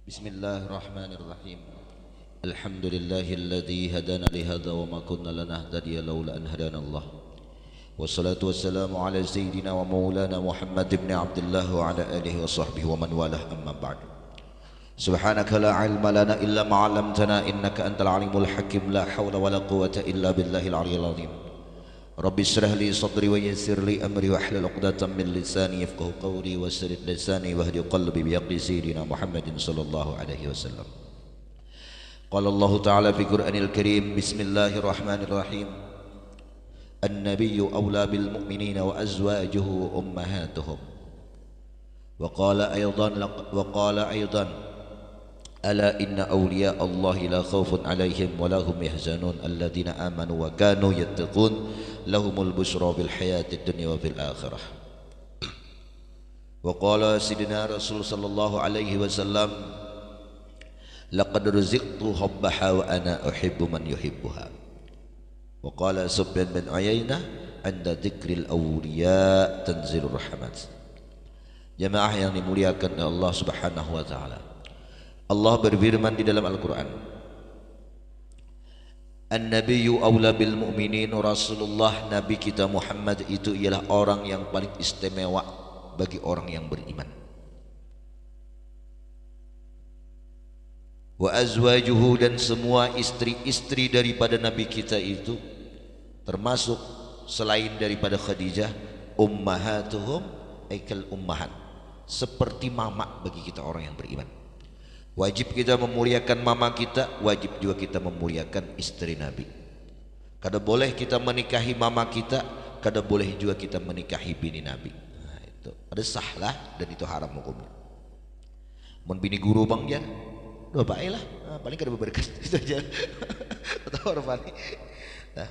Bismillahirrahmanirrahim. Alhamdulillahilladzi hadana lihadza wa ma kunna lanahtadiya laula an hadanallah. Wassalatu wassalamu ala sayyidina wa maulana Muhammad ibn Abdullah wa ala alihi wa sahbihi wa man walah, amma ba'd. Subhanaka la ilma lana illa ma 'allamtana innaka antal alimul hakim. La haula wala quwwata illa billahil aliyyil azim. Rabbi shrah li sadri wa yassir li amri wa hlul 'uqdatam min lisani yafqahu qawli wa saddid lisani wahdi qalbi bi haqqi sayyidina Muhammadin sallallahu alaihi wasallam. Qala Allah ta'ala fi Qur'anil Karim, bismillahirrahmanirrahim. An-nabiyyu awla bil mu'minina wa azwajuhu ummahatuhum. Wa qala aydan ala inna awliya Allahi la khawfun alaihim wa lahum yahzanun alladhina amanu wa kanu yattaqun lahumul bushra bil hayatid dunya wa fil akhirah. Wa qala sidina Rasul sallallahu alaihi wasallam, laqad ruziqtu hubbaha wa ana uhibbu man yuhibbuha. Wa qala Sufyan bin Uyainah, 'inda dzikril awliya tanzilur rahmat. Jamaah yang dimuliakan oleh Allah Subhanahu wa taala, Allah berfirman di dalam Al-Quran, An-nabiyyu awla bil mu'minin. Rasulullah, Nabi kita Muhammad itu ialah orang yang paling istimewa bagi orang yang beriman. Wa azwajuhu, dan semua istri-istri daripada Nabi kita itu, termasuk selain daripada Khadijah, ummahatuhum aikal ummahat, seperti mama bagi kita orang yang beriman. Wajib kita memuliakan mama kita, wajib juga kita memuliakan istri Nabi. Kada boleh kita menikahi mama kita, kada boleh juga kita menikahi bini Nabi. Nah, itu ada sahlah dan itu haram hukumnya. Mun bini guru bang ya, doa baiklah, nah, paling kada berberkas itu aja. Atau orang paling. Nah,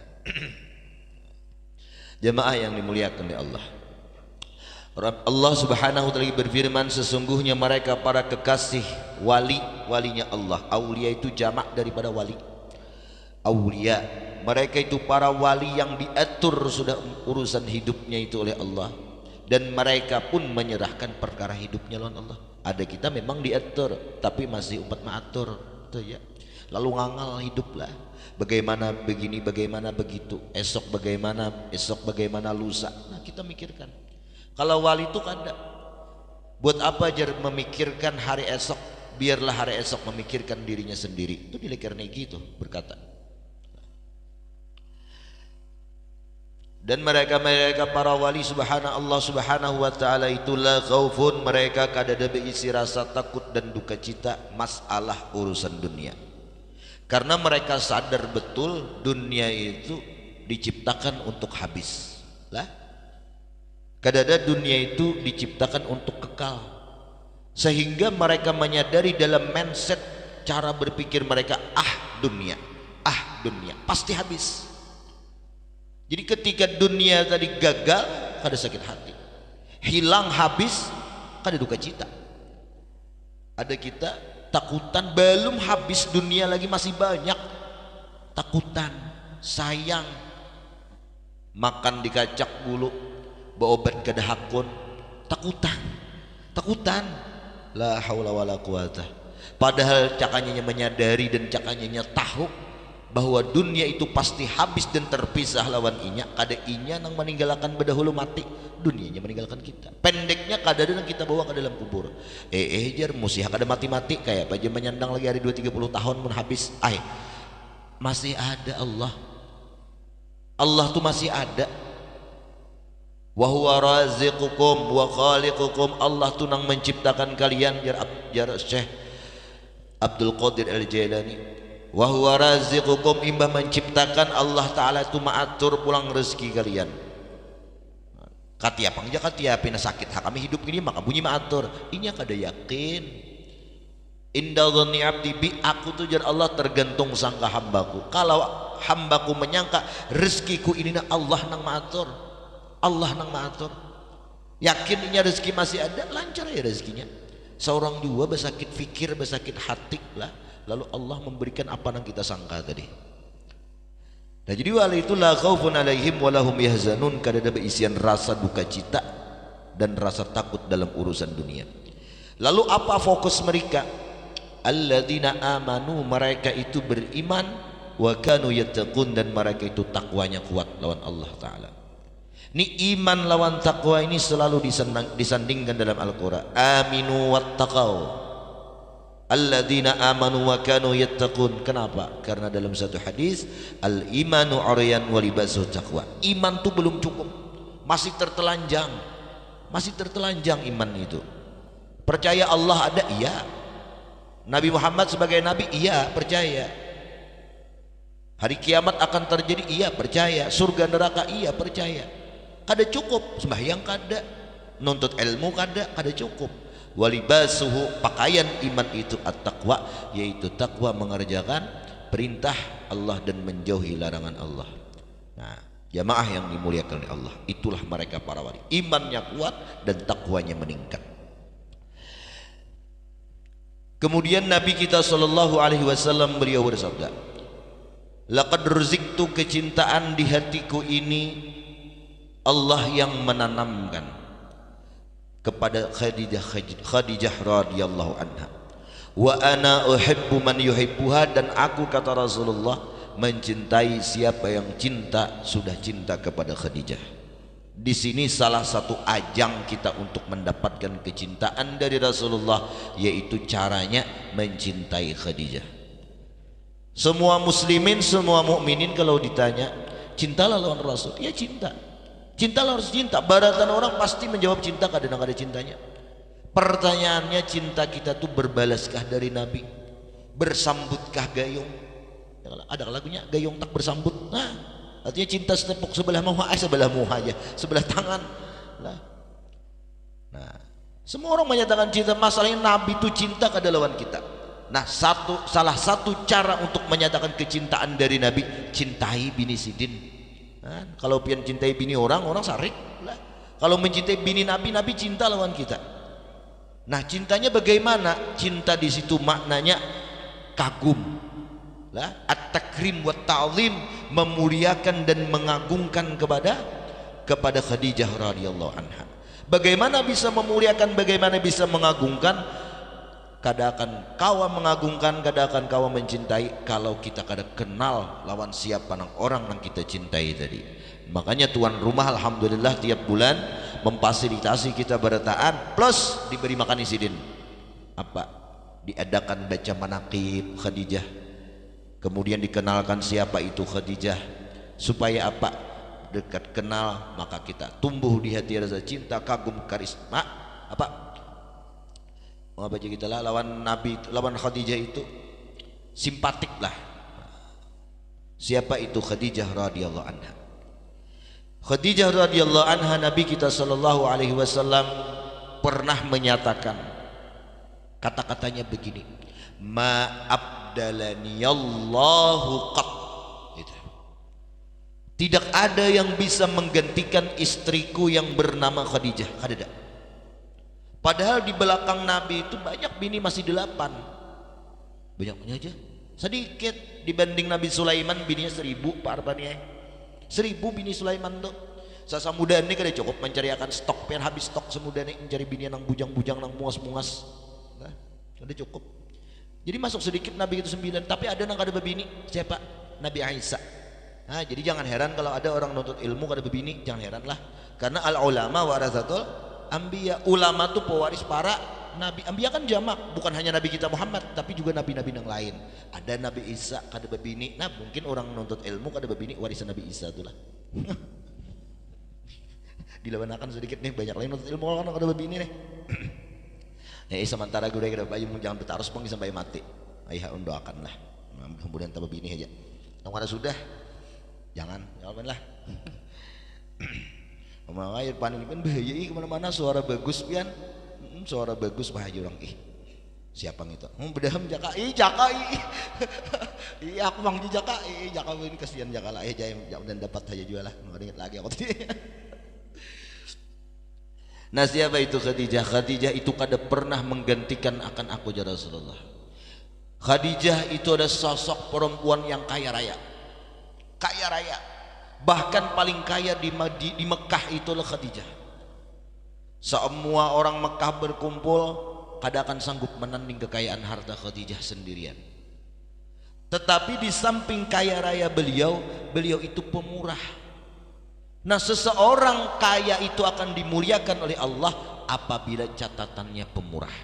jemaah yang dimuliakan oleh Allah. Allah Subhanahu wa ta'ala berfirman, sesungguhnya mereka para kekasih walinya Allah. Aulia itu jamak daripada wali. Aulia, mereka itu para wali yang diatur sudah urusan hidupnya itu oleh Allah, dan mereka pun menyerahkan perkara hidupnya lawan Allah. Ada kita memang diatur tapi masih umat maatur itu ya. Lalu ngangal hiduplah, bagaimana begini, bagaimana begitu, esok bagaimana lusa. Nah, kita mikirkan. Kalau wali itu kada, buat apa jar memikirkan hari esok, biarlah hari esok memikirkan dirinya sendiri. Itu nilai Carnegie itu berkata. Dan mereka para wali Allah Subhanahu wa ta'ala itu la khaufun, mereka kada ada berisi rasa takut dan duka cita masalah urusan dunia, karena mereka sadar betul dunia itu diciptakan untuk habis lah. Kadada dunia itu diciptakan untuk kekal, sehingga mereka menyadari dalam mindset cara berpikir mereka, dunia pasti habis. Jadi ketika dunia tadi gagal, kada sakit hati, hilang habis, kada duka cita. Ada kita takutan belum habis dunia lagi masih banyak, takutan, sayang, makan dikacak bulu, berobat ke dahakun, takutan, la haula wala quwata. Padahal cakanya menyadari dan cakanya tahu bahwa dunia itu pasti habis dan terpisah lawan inya. Kada inya nang meninggalkan berdahulu mati, dunianya meninggalkan kita. Pendeknya kada ada nang kita bawa ke dalam kubur. Jar musih kada mati-mati kayak apa aja menyandang lagi hari 2-30 tahun mun habis. Masih ada Allah tuh masih ada. Wa huwa raziqukum wa khaliqukum, Allah tuh nang menciptakan kalian. Jar Syekh Abdul Qadir Al-Jailani, wa huwa raziqukum, imbah menciptakan Allah taala tu maatur pulang rezeki kalian. Katiapang ja katiapina sakit hak kami hidup ini maka bunyi maatur. Inya kada yakin. Inda dhanni abdi bi, aku tuh jar Allah tergantung sangka hambaku. Kalau hambaku menyangka rezekiku ini Allah nang maatur, Allah nang maatur, yakinnya rezeki masih ada, lancar ya rezekinya. Seorang dua bersakit fikir, bersakit hati lah, lalu Allah memberikan apa yang kita sangka tadi. Nah, jadi wali itu la khaufun alaihim wa lahum yahzanun, kada ada berisian rasa duka cita dan rasa takut dalam urusan dunia. Lalu apa fokus mereka? alladzina amanu, mereka itu beriman, wa kanu yattaqun, dan mereka itu takwanya kuat lawan Allah Ta'ala. Ini iman lawan takwa ini selalu disandingkan dalam Al-Quran. Aminu wattaqau, alladzina amanu wa kanu yattaqun. Kenapa? Karena dalam satu hadis, al imanu uryan wa libasu taqwa. Iman itu belum cukup, masih tertelanjang, iman itu. Percaya Allah ada, iya. Nabi Muhammad sebagai nabi, iya, percaya. Hari kiamat akan terjadi, iya, percaya. Surga neraka, iya, percaya. Kada cukup sembahyang, kada nuntut ilmu, kada cukup. Walibasuhu, pakaian iman itu at-taqwa, yaitu takwa, mengerjakan perintah Allah dan menjauhi larangan Allah. Nah, jamaah yang dimuliakan oleh Allah, itulah mereka para wali, imannya kuat dan takwanya meningkat. Kemudian Nabi kita sallallahu alaihi wasallam beliau bersabda, laqad ruziktu, kecintaan di hatiku ini Allah yang menanamkan kepada Khadijah radhiyallahu anha. Wa ana uhibbu man yuhibbuha, dan aku, kata Rasulullah, mencintai siapa yang sudah cinta kepada Khadijah. Di sini salah satu ajang kita untuk mendapatkan kecintaan dari Rasulullah, yaitu caranya mencintai Khadijah. Semua muslimin, semua mukminin kalau ditanya cintalah lawan Rasul, ya cinta. Cintalah, harus cinta. Baratan orang pasti menjawab cinta, kadang-kadang ada cintanya. Pertanyaannya, cinta kita tuh berbalaskah dari Nabi? Bersambutkah gayung? Ada lagunya, gayung tak bersambut. Nah, artinya cinta setepuk sebelah muha aja, sebelah tangan. Nah, semua orang menyatakan cinta. Masalahnya Nabi itu cinta kepada lawan kita. Nah, salah satu cara untuk menyatakan kecintaan dari Nabi, cintai bini sidin. Nah, kalau pian cintai bini orang sarik lah. Kalau mencintai bini Nabi cinta lawan kita. Nah, cintanya bagaimana? Cinta di situ maknanya kagum lah, at-takrim wa ta'zim, memuliakan dan mengagungkan kepada Khadijah radhiyallahu anha. Bagaimana bisa memuliakan, bagaimana bisa mengagungkan? Kada akan kawa mengagungkan, kada akan kawa mencintai kalau kita kada kenal lawan siapa nang orang yang kita cintai tadi. Makanya tuan rumah alhamdulillah tiap bulan memfasilitasi kita berataan, plus diberi makan isidin. Apa? Diadakan baca manaqib Khadijah, kemudian dikenalkan siapa itu Khadijah, supaya apa? Dekat kenal, maka kita tumbuh di hati rasa cinta, kagum, karisma, apa? Apa aja kita lah lawan Nabi, lawan Khadijah itu simpatik lah. Siapa itu Khadijah radhiyallahu anha? Khadijah radhiyallahu anha, Nabi kita sallallahu alaihi wasallam pernah menyatakan kata-katanya begini, ma abdalaniyallahu qat. Tidak ada yang bisa menggantikan istriku yang bernama Khadijah. Ada. Padahal di belakang Nabi itu banyak bini, masih 8. Banyaknya aja sedikit dibanding Nabi Sulaiman, bininya 1000 Pak Arbani. 1000 bini Sulaiman tuh. Sasa muda ini kada cukup mencari akan stok, pengen habis stok semuda ini mencari bini nang bujang-bujang, nang mungas-mungas. Nah, kada cukup. Jadi masuk sedikit Nabi itu 9, tapi ada nang kada bebini. Siapa? Nabi Isa. Nah, jadi jangan heran kalau ada orang nuntut ilmu kada bebini, jangan heran lah. Karena al ulama warasatul Ambiya, ulama itu pewaris para nabi. Ambiya kan jamak, bukan hanya Nabi kita Muhammad, tapi juga nabi-nabi yang lain. Ada Nabi Isa kada bebini. Nah, mungkin orang nuntut ilmu kada bebini, warisan Nabi Isa itulah. Dilawanakan sedikit nih, banyak lain nuntut ilmu kan kada bebini nih. Ya, sementara gue kada bayi jangan bertarus pun sampai mati. Ayah doakan lah. Kemudian tambah bini aja. Nang sudah, jangan lah. Makanya panen kan bahaya kemana-mana, suara bagus pian, suara bagus bahaya orang siapa gitu, bedaham jakai iya aku mang jakai ini kasihan jaka lah dan dapat saja jual lah, nggak ingat lagi aku. Nah, siapa itu Khadijah? Khadijah itu kada pernah menggantikan akan aku ya Rasulullah. Khadijah itu ada sosok perempuan yang kaya raya, bahkan paling kaya di Mekah itulah Khadijah. Semua orang Mekah berkumpul kada akan sanggup menanding kekayaan harta Khadijah sendirian. Tetapi di samping kaya raya beliau itu pemurah. Nah, seseorang kaya itu akan dimuliakan oleh Allah apabila catatannya pemurah.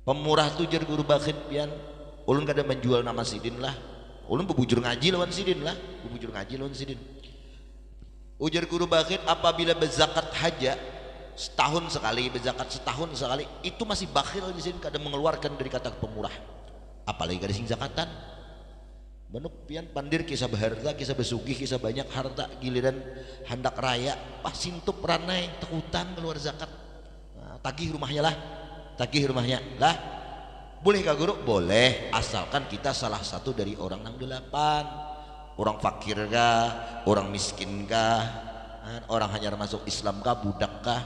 Pemurah tu jar guru bakhit pian, ulun kada menjual nama sidin lah. Ulun bebujur ngaji lawan sidin lah, bebujur ngaji lawan sidin. Ujar guru bakhit, apabila berzakat haja setahun sekali, berzakat setahun sekali, itu masih bakhil di sini, kada mengeluarkan dari kata pemurah. Apalagi kada sing zakatan. Benuk pian pandir kisah berharta, kisah besugih, kisah banyak harta, giliran handak raya pas sintup ranai tekutan keluar zakat. Nah, tagih rumahnya lah, tagih rumahnya lah. Boleh kah guru? Boleh, asalkan kita salah satu dari orang 68. Orang fakir kah, orang miskin kah, orang hanya masuk Islam kah, budak kah,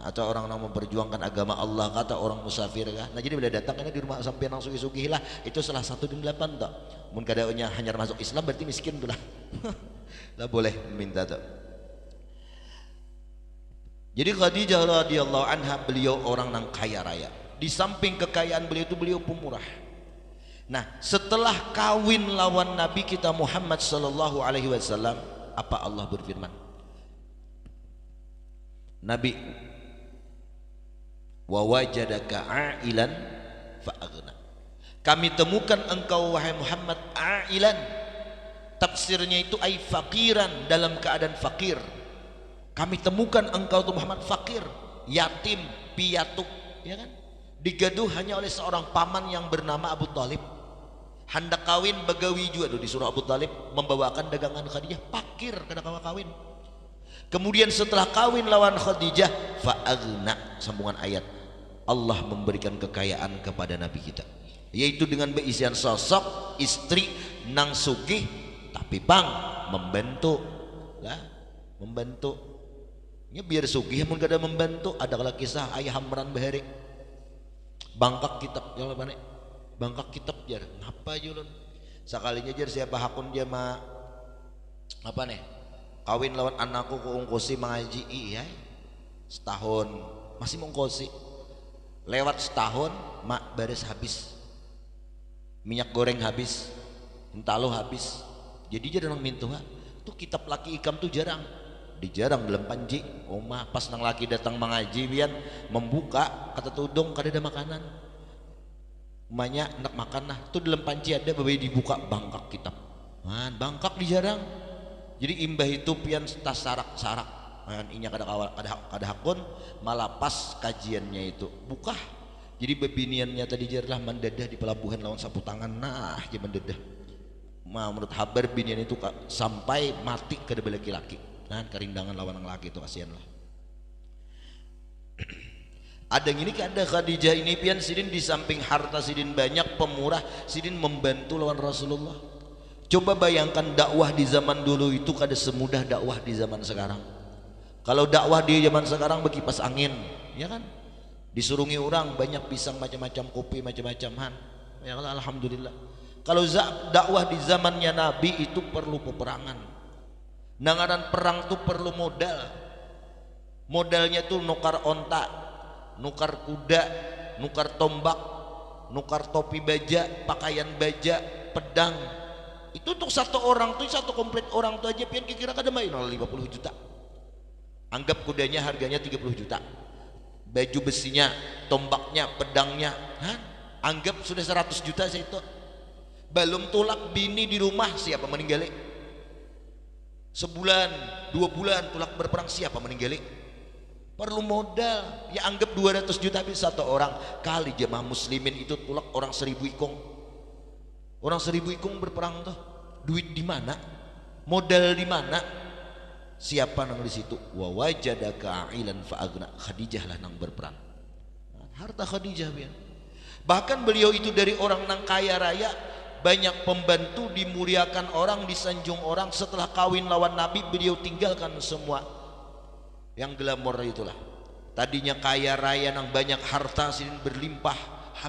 atau orang yang memperjuangkan agama Allah kah, atau orang musafir kah. Nah, jadi bila datang di rumah sampai langsung sugi lah, itu salah satu dari 8 tak. Mun kadaonya hanya masuk Islam berarti miskin tuh lah. Lah boleh minta tak. Jadi Khadijah radhiyallahu anha beliau orang yang kaya raya. Di samping kekayaan beliau itu beliau pemurah. Nah, setelah kawin lawan Nabi kita Muhammad sallallahu alaihi wasallam, apa Allah berfirman? Nabi, wa wajadaka ailan fa aghna. Kami temukan engkau wahai Muhammad ailan. Tafsirnya itu ai fakiran, dalam keadaan fakir. Kami temukan engkau tuh Muhammad fakir, yatim, piatu, ya kan? Digaduh hanya oleh seorang paman yang bernama Abu Talib. Hendak kawin begawi juga tuh disuruh Abu Talib membawakan dagangan Khadijah, fakir kada kawa kawin. Kemudian setelah kawin lawan Khadijah, fa aghna, sambungan ayat, Allah memberikan kekayaan kepada Nabi kita, yaitu dengan berisian sosok istri nang sugih tapi bang membantu lah, membantu. Ya biar sugih mun kada membantu. Ada kalau kisah ayah Hamran Bahari bangkak kitab yang mana? Bangkak kitab jar ngapa julun sekalinya jar siapa hakun dia ma apa nih kawin lawan anakku ku ungkosi mengaji iya setahun masih mengkosi lewat setahun mak baris habis minyak goreng habis entalo habis jadi jar nang mintuha tuh kitab laki ikam tuh jarang dijarang dalam panji omah pas nang laki datang mengaji bian membuka kata tudung kada ada makanan umanya nak makan nah tuh dalam panci ada babai dibuka bangkak kitab man bangkak dijarang jadi imbah itu pian tas sarak-sarak man inya kada hakun malah pas kajiannya itu buka jadi bebiniannya tadi jarlah mendadah di pelabuhan lawan sapu tangan nah dia mendadah menurut habar binian itu sampai mati kada laki-laki nah kerindangan lawan ang laki itu kasihan lah. Ada yang ini ada Khadijah ini pian sidin di samping harta sidin banyak pemurah sidin membantu lawan Rasulullah. Coba bayangkan dakwah di zaman dulu itu kada semudah dakwah di zaman sekarang. Kalau dakwah di zaman sekarang berkipas angin, ya kan? Disurungi orang banyak pisang macam-macam kopi macam-macam han. Ya alhamdulillah. Kalau dakwah di zamannya Nabi itu perlu peperangan. Nangaran perang tuh perlu modal. Modalnya tuh nukar onta, nukar kuda, nukar tombak, nukar topi baja, pakaian baja, pedang. Itu untuk satu orang tuh, satu komplit orang tuh aja pian kira-kira kada main 50 juta. Anggap kudanya harganya 30 juta. Baju besinya, tombaknya, pedangnya, anggap sudah 100 juta saya itu. Belum tulak bini di rumah siapa meninggali? Sebulan, 2 bulan tulak berperang siapa meninggali? Perlu modal, ya anggap 200 juta habis satu orang kali jemaah muslimin itu tulak orang 1000 ikong. Orang 1000 ikong berperang tuh, duit di mana? Modal di mana? Siapa nang di situ? Wa wajadaka ailan fa aghna. Khadijah lah nang berperang. Harta Khadijah biar. Bahkan beliau itu dari orang nang kaya raya, banyak pembantu, dimuliakan orang, disanjung orang. Setelah kawin lawan Nabi, beliau tinggalkan semua yang glamor itulah. Tadinya kaya raya nang banyak harta sidin berlimpah,